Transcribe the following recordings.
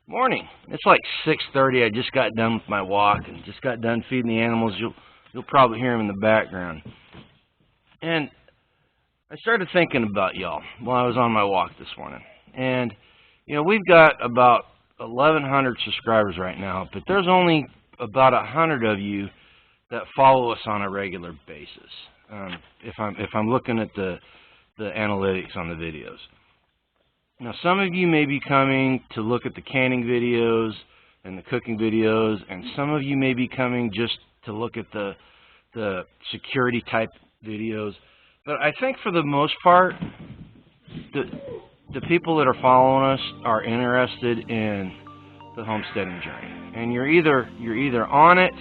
Morning. It's like 6:30. I just got done with my walk and just got done feeding the animals. You'll probably hear them in the background. And I started thinking about y'all while I was on my walk this morning. And we've got about 1,100 subscribers right now, but there's only about 100 of you that follow us on a regular basis. If I'm looking at the analytics on the videos. Now, some of you may be coming to look at the canning videos and the cooking videos, and some of you may be coming just to look at the security type videos. But I think for the most part, the people that are following us are interested in the homesteading journey, and you're either on it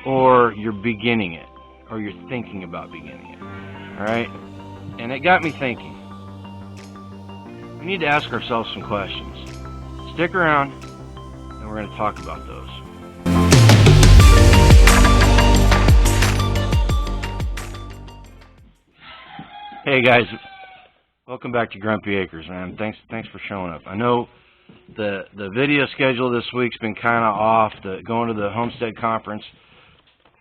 or you're beginning it, or you're thinking about beginning it. All right, and it got me thinking. We need to ask ourselves some questions. Stick around, and we're going to talk about those. Hey guys, welcome back to Grumpy Acres, man. Thanks for showing up. I know the video schedule this week's been kind of off. Going to the homestead conference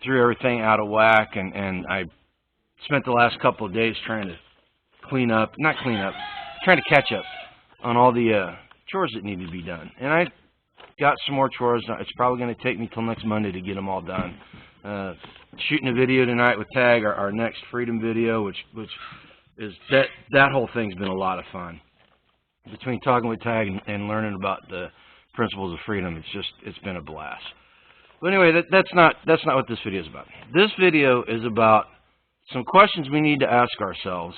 threw everything out of whack, and I spent the last couple of days trying to trying to catch up on all the chores that need to be done. And I got some more chores. It's probably going to take me till next Monday to get them all done. Shooting a video tonight with Tag, our next freedom video, which is that whole thing's been a lot of fun. Between talking with Tag and learning about the principles of freedom, it's been a blast. But anyway, that's not what this video is about. This video is about some questions we need to ask ourselves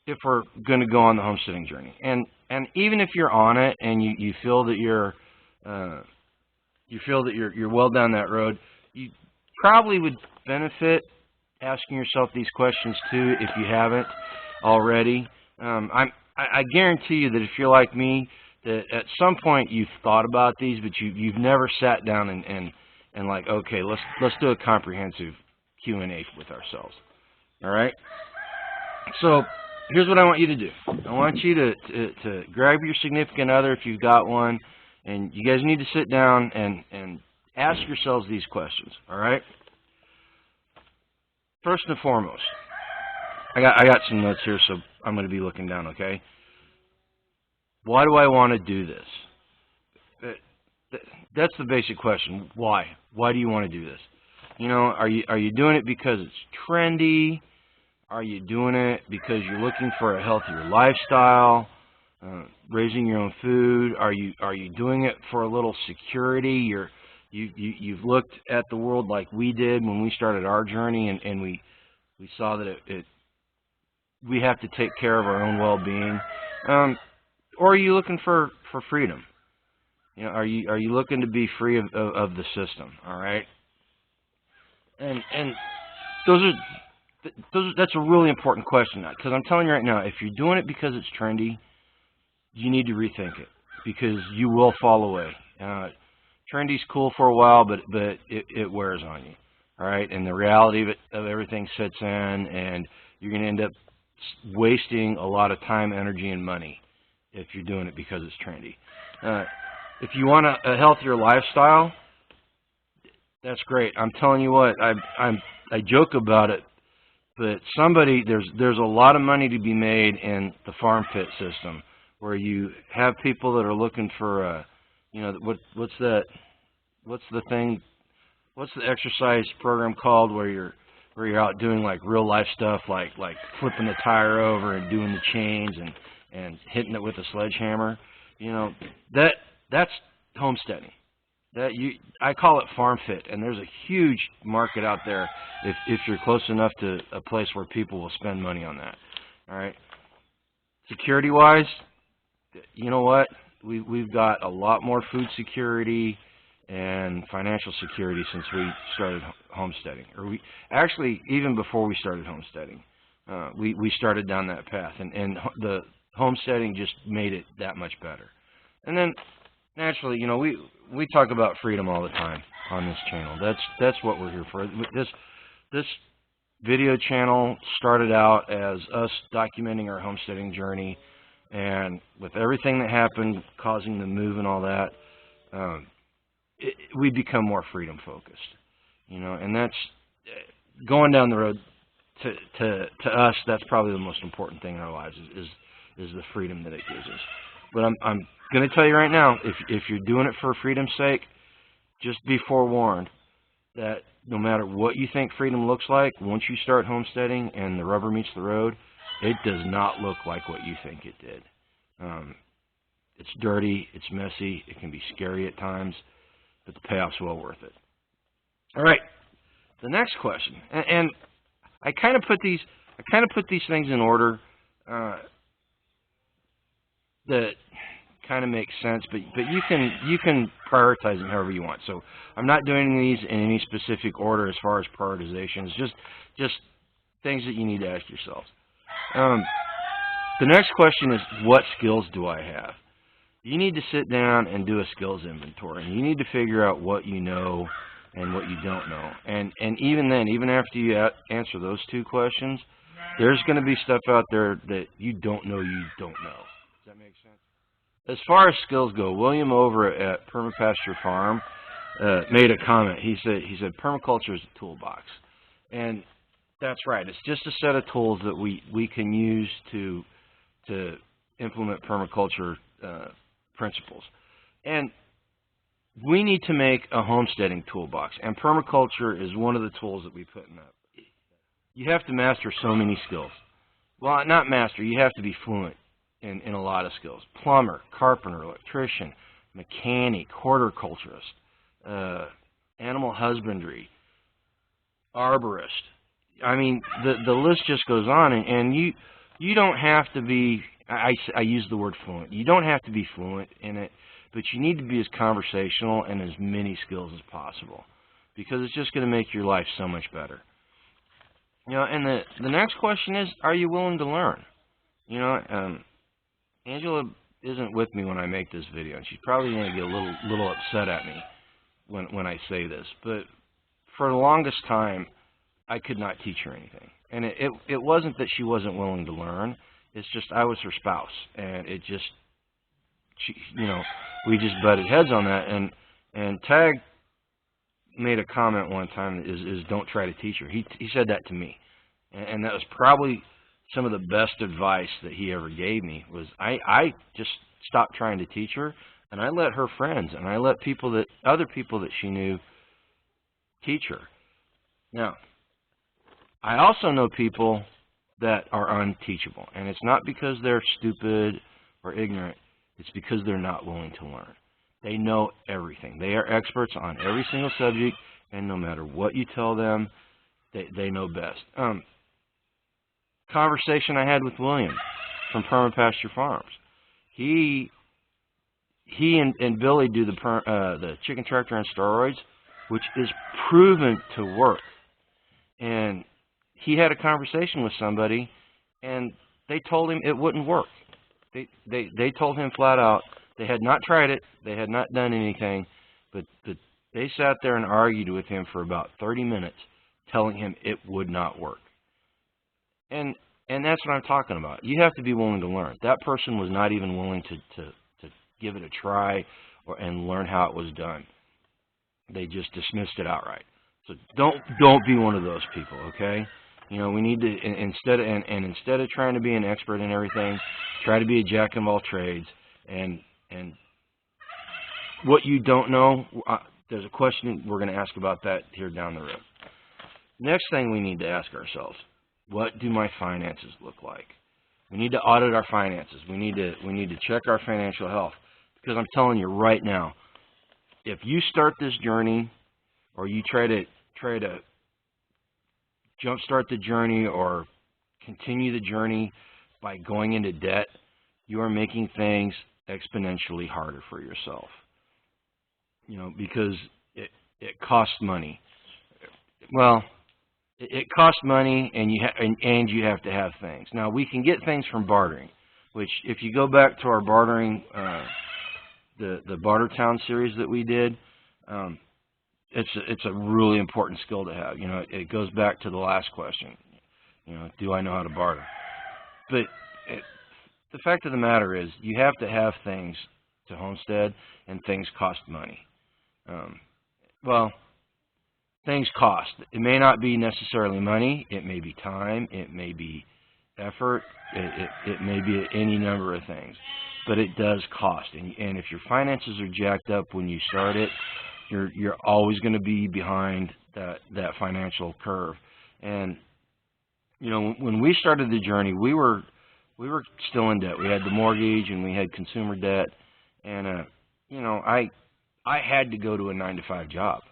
if we're going to go on the homesteading journey. And even if you're on it and you feel that you're well down that road, you probably would benefit asking yourself these questions too if you haven't already. I guarantee you that if you're like me, that at some point you've thought about these, but you've never sat down and like, okay, let's do a comprehensive Q&A with ourselves. All right? So here's what I want you to do. I want you to grab your significant other if you've got one, and you guys need to sit down and ask yourselves these questions. All right? First and foremost, I got some notes here, so I'm going to be looking down, okay? Why do I want to do this? That's the basic question. Why? Why do you want to do this? Are you doing it because it's trendy? Are you doing it because you're looking for a healthier lifestyle, raising your own food? Are you doing it for a little security? You've looked at the world like we did when we started our journey, and we saw that we have to take care of our own well-being. Or are you looking for freedom? Are you looking to be free of the system? All right. And that's a really important question, because I'm telling you right now, if you're doing it because it's trendy, you need to rethink it, because you will fall away. Trendy's cool for a while, but it wears on you. All right, and the reality of everything sets in, and you're going to end up wasting a lot of time, energy, and money if you're doing it because it's trendy. If you want a healthier lifestyle, that's great. I'm telling you what, I joke about it, but there's a lot of money to be made in the farm pit system, where you have people that are looking for what's the exercise program called where you're out doing like real life stuff, like flipping the tire over and doing the chains and hitting it with a sledgehammer. That's homesteading. I call it farm fit, and there's a huge market out there if you're close enough to a place where people will spend money on that. All right. Security wise, you know what? We've got a lot more food security and financial security since we started homesteading, or even before we started homesteading, we started down that path, and the homesteading just made it that much better. And then naturally, we talk about freedom all the time on this channel. That's what we're here for. This video channel started out as us documenting our homesteading journey And with everything that happened, causing the move and all that, we become more freedom focused, and that's going down the road. To us, that's probably the most important thing in our lives is the freedom that it gives us. But I'm going to tell you right now, if you're doing it for freedom's sake, just be forewarned that no matter what you think freedom looks like, once you start homesteading and the rubber meets the road, it does not look like what you think it did. It's dirty, it's messy, it can be scary at times, but the payoff's well worth it. All right, the next question, and I kind of put these things in order that kind of makes sense, but you can prioritize them however you want. So I'm not doing these in any specific order as far as prioritization. It's just things that you need to ask yourselves. The next question is, what skills do I have? You need to sit down and do a skills inventory, and you need to figure out what you know and what you don't know. And even then, even after you answer those two questions, there's going to be stuff out there that you don't know you don't know. Does that make sense? As far as skills go, William over at Permapasture Farm made a comment. He said permaculture is a toolbox, and that's right. It's just a set of tools that we can use to implement permaculture principles. And we need to make a homesteading toolbox, and permaculture is one of the tools that we put in that. You have to master so many skills. Well, not master, you have to be fluent in a lot of skills. Plumber, carpenter, electrician, mechanic, horticulturist, animal husbandry, arborist. I mean, the list just goes on, and you don't have to be, I use the word fluent. You don't have to be fluent in it, but you need to be as conversational and as many skills as possible, because it's just going to make your life so much better. And the next question is, are you willing to learn? Angela isn't with me when I make this video, and she's probably going to get a little upset at me when I say this, but for the longest time, I could not teach her anything. And it wasn't that she wasn't willing to learn. It's just I was her spouse, and we just butted heads on that. And Tag made a comment one time is don't try to teach her. He said that to me, and that was probably some of the best advice that he ever gave me. Was I just stopped trying to teach her, and I let her friends and I let other people that she knew teach her. Now, I also know people that are unteachable, and it's not because they're stupid or ignorant. It's because they're not willing to learn. They know everything. They are experts on every single subject, and no matter what you tell them, they know best. Conversation I had with William from Permapasture Farms. He and Billy do the chicken tractor on steroids, which is proven to work. And he had a conversation with somebody, and they told him it wouldn't work. They told him flat out they had not tried it, they had not done anything, but they sat there and argued with him for about 30 minutes, telling him it would not work. And that's what I'm talking about. You have to be willing to learn. That person was not even willing to give it a try and learn how it was done. They just dismissed it outright. So don't be one of those people, okay? We need to instead of trying to be an expert in everything, try to be a jack of all trades. And what you don't know, there's a question we're going to ask about that here down the road. Next thing we need to ask ourselves: what do my finances look like? We need to audit our finances. We need to check our financial health, because I'm telling you right now, if you start this journey, or you try to jumpstart the journey or continue the journey by going into debt, you are making things exponentially harder for yourself. Because it costs money. Well, it costs money, and you have to have things. Now, we can get things from bartering, which if you go back to our bartering, the Barter Town series that we did, it's a really important skill to have. It goes back to the last question. Do I know how to barter? But the fact of the matter is, you have to have things to homestead, and things cost money. Well, things cost. It may not be necessarily money. It may be time. It may be effort. It may be any number of things. But it does cost. And if your finances are jacked up when you start it, you're always going to be behind that financial curve. And you know, when we started the journey, we were still in debt. We had the mortgage and we had consumer debt. And you know, I had to go to a 9-to-5 job,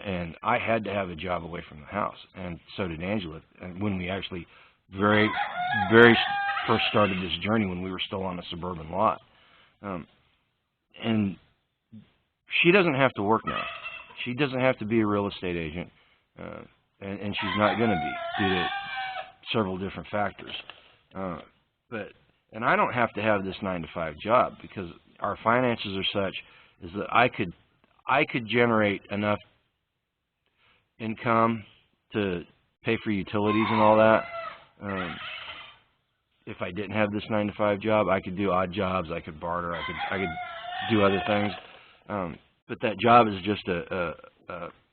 and I had to have a job away from the house, and so did Angela. And when we actually very first started this journey, when we were still on a suburban lot, and she doesn't have to work now. She doesn't have to be a real estate agent, and she's not going to be due to several different factors. And I don't have to have this 9-to-5 job because our finances are such is that I could generate enough income to pay for utilities and all that. If I didn't have this 9-to-5 job, I could do odd jobs. I could barter. I could do other things. But that job is just a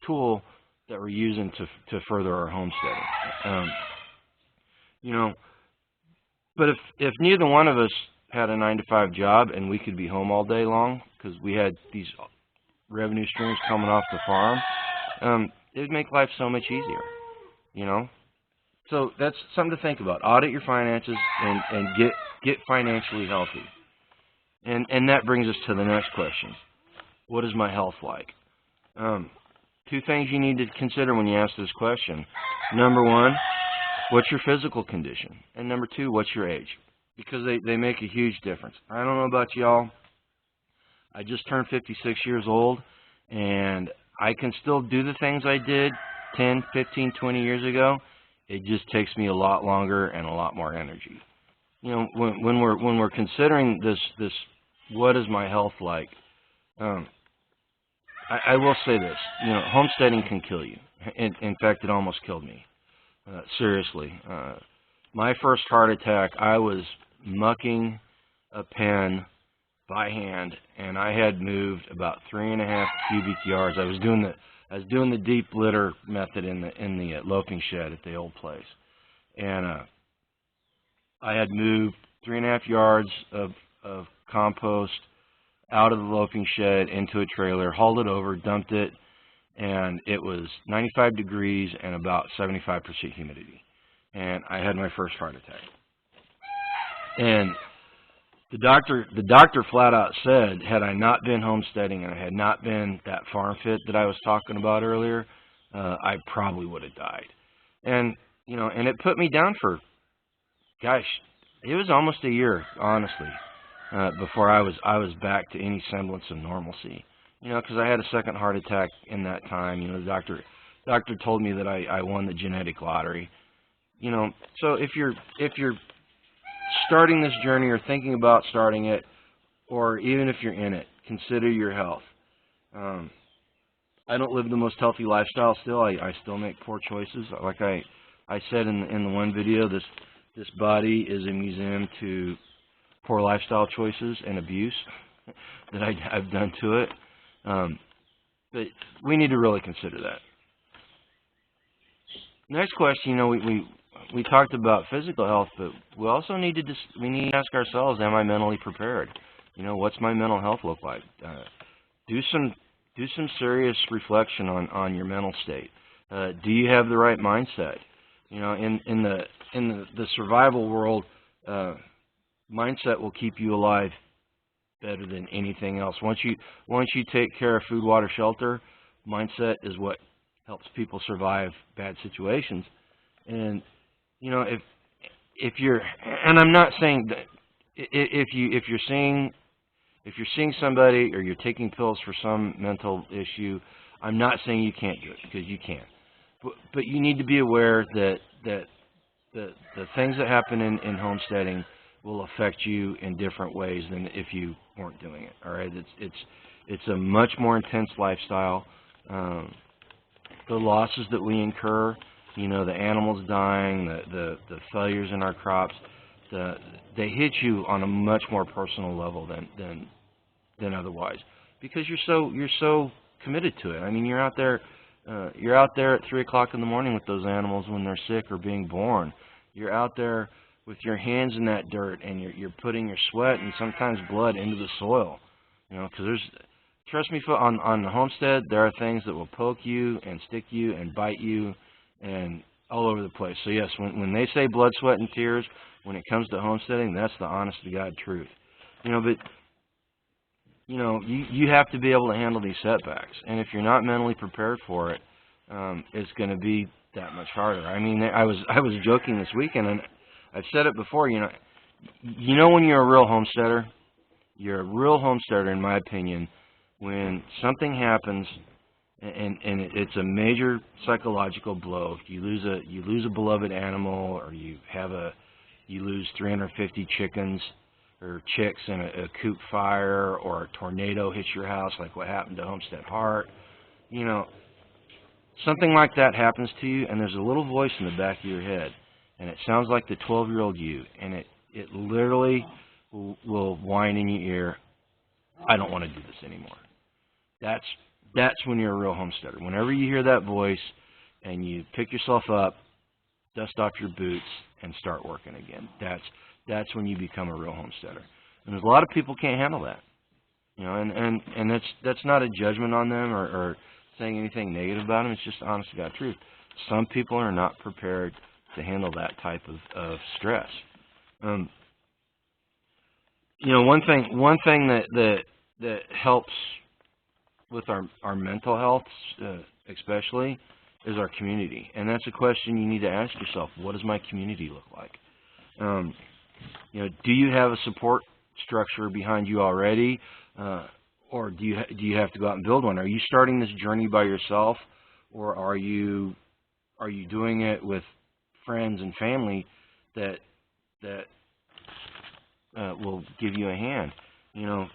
tool that we're using to further our homesteading. You know, but if neither one of us had a 9-to-5 job and we could be home all day long because we had these revenue streams coming off the farm, it would make life so much easier, you know. So that's something to think about. Audit your finances and get financially healthy. And that brings us to the next question. What is my health like? Two things you need to consider when you ask this question. Number one, what's your physical condition? And number two, what's your age? Because they make a huge difference. I don't know about y'all. I just turned 56 years old, and I can still do the things I did 10, 15, 20 years ago. It just takes me a lot longer and a lot more energy. You know, when we're considering this, what is my health like? I will say this. You know, homesteading can kill you. In fact, it almost killed me. Seriously. My first heart attack, I was mucking a pen by hand, and I had moved about 3.5 cubic yards. I was doing the deep litter method in the loafing shed at the old place, and I had moved 3.5 yards of compost out of the loafing shed into a trailer, hauled it over, dumped it, and it was 95 degrees and about 75% humidity. And I had my first heart attack. And the doctor flat out said, had I not been homesteading and I had not been that farm fit that I was talking about earlier, I probably would have died. And you know, and it put me down for, gosh, it was almost a year, honestly, before I was back to any semblance of normalcy. You know, because I had a second heart attack in that time. You know, the doctor told me that I won the genetic lottery. You know, so if you're starting this journey or thinking about starting it, or even if you're in it, consider your health. I don't live the most healthy lifestyle still. I still make poor choices. Like I said in the one video, this body is a museum to poor lifestyle choices and abuse that I've done to it. But we need to really consider that. Next question, you know, we talked about physical health, but we also need to ask ourselves, am I mentally prepared? You know, what's my mental health look like? Do some serious reflection on your mental state. Do you have the right mindset? You know, in the survival world, mindset will keep you alive better than anything else. Once you take care of food, water, shelter, mindset is what helps people survive bad situations. And you know, if you're, and I'm not saying that if you're seeing somebody or you're taking pills for some mental issue, I'm not saying you can't do it, because you can. But you need to be aware that the things that happen in homesteading will affect you in different ways than if you weren't doing it. All right, it's a much more intense lifestyle. The losses that we incur, you know, the animals dying, the failures in our crops, they hit you on a much more personal level than otherwise, because you're so committed to it. I mean, you're out there at 3 o'clock in the morning with those animals when they're sick or being born. You're out there with your hands in that dirt, and you're putting your sweat and sometimes blood into the soil. You know, because trust me, on the homestead, there are things that will poke you and stick you and bite you and all over the place. So yes, when they say blood, sweat, and tears, when it comes to homesteading, that's the honest to God truth. You know, but you know, you have to be able to handle these setbacks, and if you're not mentally prepared for it, it's going to be that much harder. I mean, I was joking this weekend, and I've said it before. You know when you're a real homesteader. You're a real homesteader, in my opinion, when something happens and it's a major psychological blow. You lose a beloved animal, or you lose 350 chickens or chicks in a coop fire, or a tornado hits your house, like what happened to Homestead Heart. You know, something like that happens to you, and there's a little voice in the back of your head, and it sounds like the 12-year-old you, and it literally will whine in your ear, I don't want to do this anymore. That's when you're a real homesteader. Whenever you hear that voice and you pick yourself up, dust off your boots, and start working again, that's when you become a real homesteader. And there's a lot of people can't handle that. You know, and that's not a judgment on them or saying anything negative about them. It's just honest to God truth. Some people are not prepared to handle that type of stress. You know, one thing that helps with our mental health, especially, is our community. And that's a question you need to ask yourself: what does my community look like? You know, do you have a support structure behind you already, or do you have to go out and build one? Are you starting this journey by yourself, or are you doing it with friends and family that will give you a hand? You know,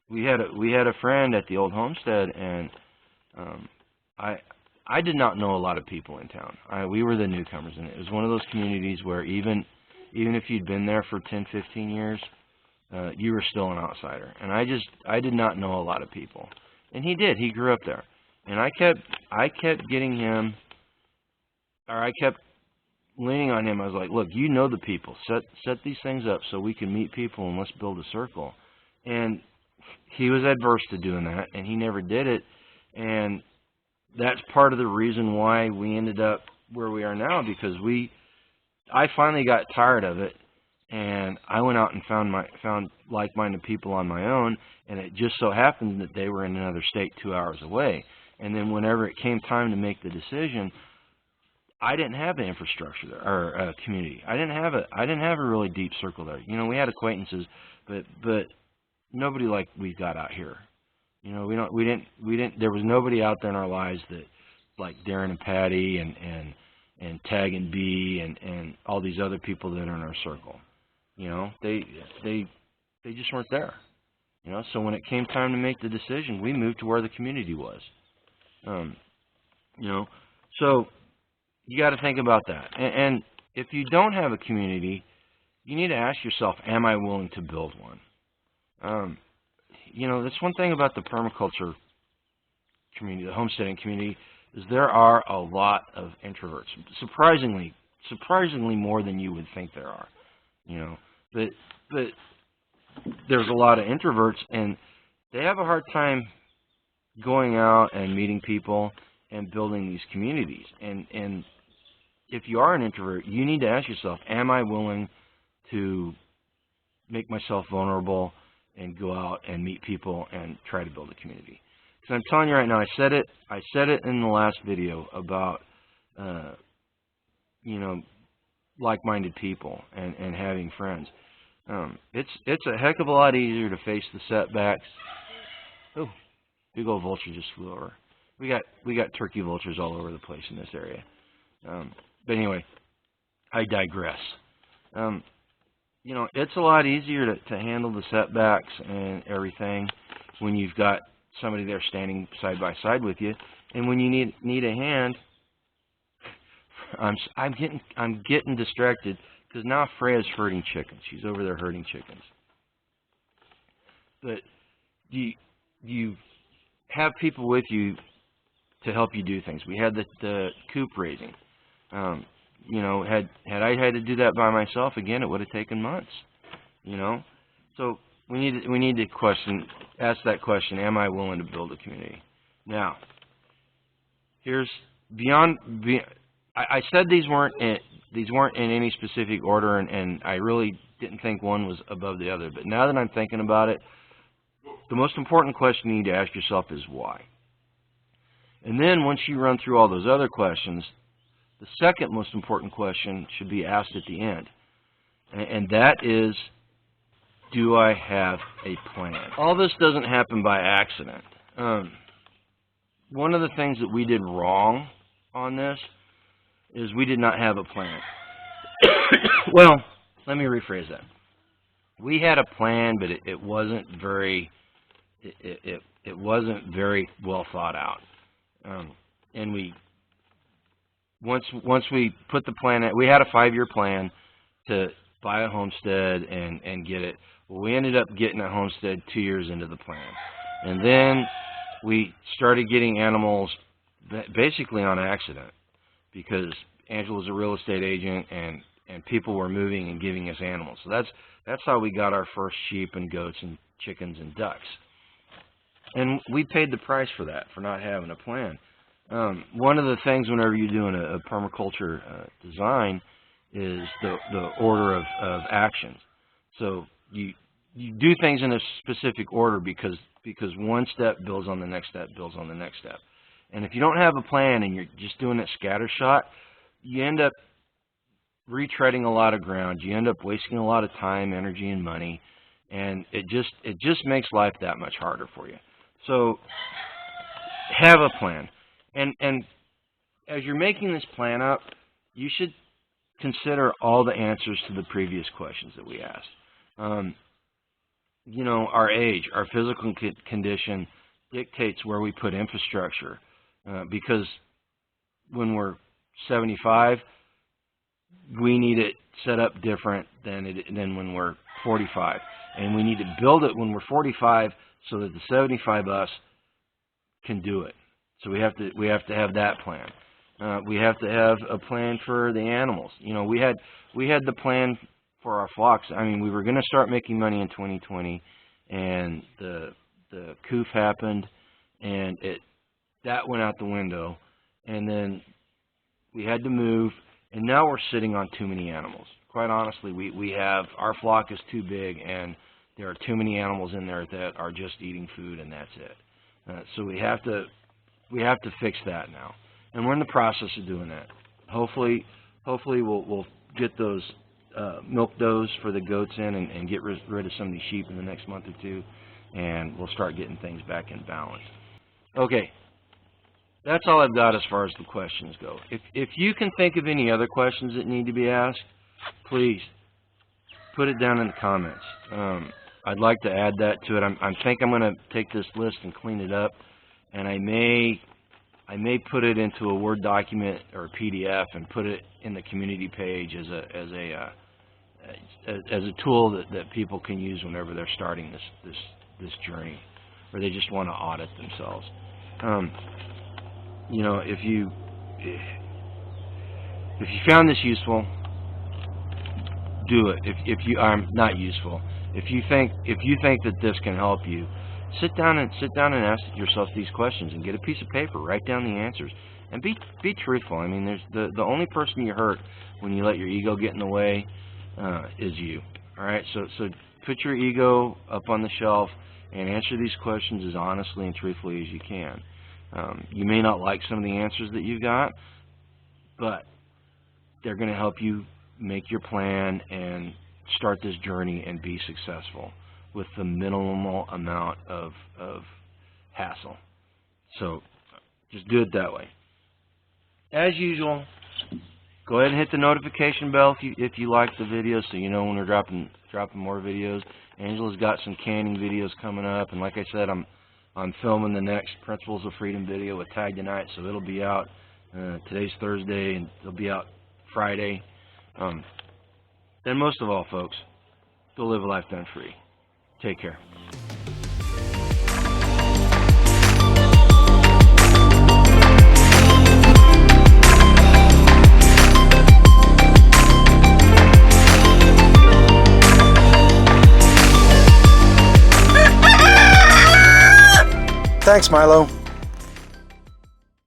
we had a friend at the old homestead, and I did not know a lot of people in town. We were the newcomers, and it was one of those communities where even if you'd been there for 10, 15 years, you were still an outsider. And I did not know a lot of people, and he did. He grew up there, and I kept getting him, or I kept leaning on him. I was like, look, you know the people. Set these things up so we can meet people, and let's build a circle. And he was adverse to doing that, and he never did it. And that's part of the reason why we ended up where we are now, because I finally got tired of it, and I went out and found like-minded people on my own, and it just so happened that they were in another state 2 hours away. And then whenever it came time to make the decision, I didn't have the infrastructure there, or community. I didn't have a really deep circle there. You know, we had acquaintances, but nobody like we've got out here. You know, we didn't. There was nobody out there in our lives that, like Darren and Patty and Tag and B and all these other people that are in our circle. You know, they just weren't there. You know, so when it came time to make the decision, we moved to where the community was. You know, so you got to think about that. And if you don't have a community, you need to ask yourself, am I willing to build one? You know, that's one thing about the permaculture community, the homesteading community, is there are a lot of introverts. Surprisingly more than you would think there are. You know, but there's a lot of introverts, and they have a hard time going out and meeting people and building these communities. And if you are an introvert, you need to ask yourself, am I willing to make myself vulnerable and go out and meet people and try to build a community? Because I'm telling you right now, I said it in the last video about you know, like-minded people and having friends. It's a heck of a lot easier to face the setbacks. Oh, big old vulture just flew over. We got turkey vultures all over the place in this area. But anyway, I digress. You know, it's a lot easier to handle the setbacks and everything when you've got somebody there standing side by side with you. And when you need a hand, I'm getting distracted because now Freya's herding chickens. She's over there herding chickens. But you have people with you to help you do things. We had the coop raising. You know, had I had to do that by myself, again, it would have taken months. You know, so we need to ask that question: am I willing to build a community? Now, here's I said these weren't in any specific order, and I really didn't think one was above the other. But now that I'm thinking about it, the most important question you need to ask yourself is why. And then once you run through all those other questions, the second most important question should be asked at the end, and that is, do I have a plan? All this doesn't happen by accident. One of the things that we did wrong on this is we did not have a plan. Well, let me rephrase that. We had a plan, but it wasn't very well thought out. And once we put the plan out, we had a 5-year plan to buy a homestead and get it. Well, we ended up getting a homestead 2 years into the plan. And then we started getting animals basically on accident, because Angela was a real estate agent and people were moving and giving us animals. So that's how we got our first sheep and goats and chickens and ducks. And we paid the price for that, for not having a plan. One of the things whenever you're doing a permaculture design is the order of actions. So you do things in a specific order because one step builds on the next step, builds on the next step. And if you don't have a plan and you're just doing it scattershot, you end up retreading a lot of ground. You end up wasting a lot of time, energy, and money, and it just makes life that much harder for you. So have a plan. And as you're making this plan up, you should consider all the answers to the previous questions that we asked. You know, our age, our physical condition dictates where we put infrastructure, because when we're 75, we need it set up different than when we're 45. And we need to build it when we're 45 so that the 75 us can do it. So we have to have that plan. We have to have a plan for the animals. You know, we had the plan for our flocks. I mean, we were going to start making money in 2020, and the coup happened, and that went out the window. And then we had to move, and now we're sitting on too many animals. Quite honestly, our flock is too big, and there are too many animals in there that are just eating food, and that's it. So we have to fix that now, and we're in the process of doing that. Hopefully we'll get those milk does for the goats in and get rid of some of these sheep in the next month or two, and we'll start getting things back in balance. Okay, that's all I've got as far as the questions go. If you can think of any other questions that need to be asked, please put it down in the comments. I'd like to add that to it. I think I'm going to take this list and clean it up, and I may put it into a Word document or a PDF and put it in the community page as a tool that people can use whenever they're starting this journey, or they just want to audit themselves. You know, if you found this useful, do it. If you are not useful, if you think that this can help you, sit down and ask yourself these questions and get a piece of paper, write down the answers, and be truthful. I mean, there's the only person you hurt when you let your ego get in the way is you. All right, so put your ego up on the shelf and answer these questions as honestly and truthfully as you can. You may not like some of the answers that you got, but they're going to help you make your plan and start this journey and be successful with the minimal amount of hassle. So just do it that way. As usual, go ahead and hit the notification bell if you like the video, so you know when we're dropping more videos. Angela's got some canning videos coming up, and like I said, I'm filming the next Principles of Freedom video with Tag tonight, so it'll be out. Today's Thursday, and it'll be out Friday. then most of all, folks, go live a life gun free. Take care. Thanks, Milo.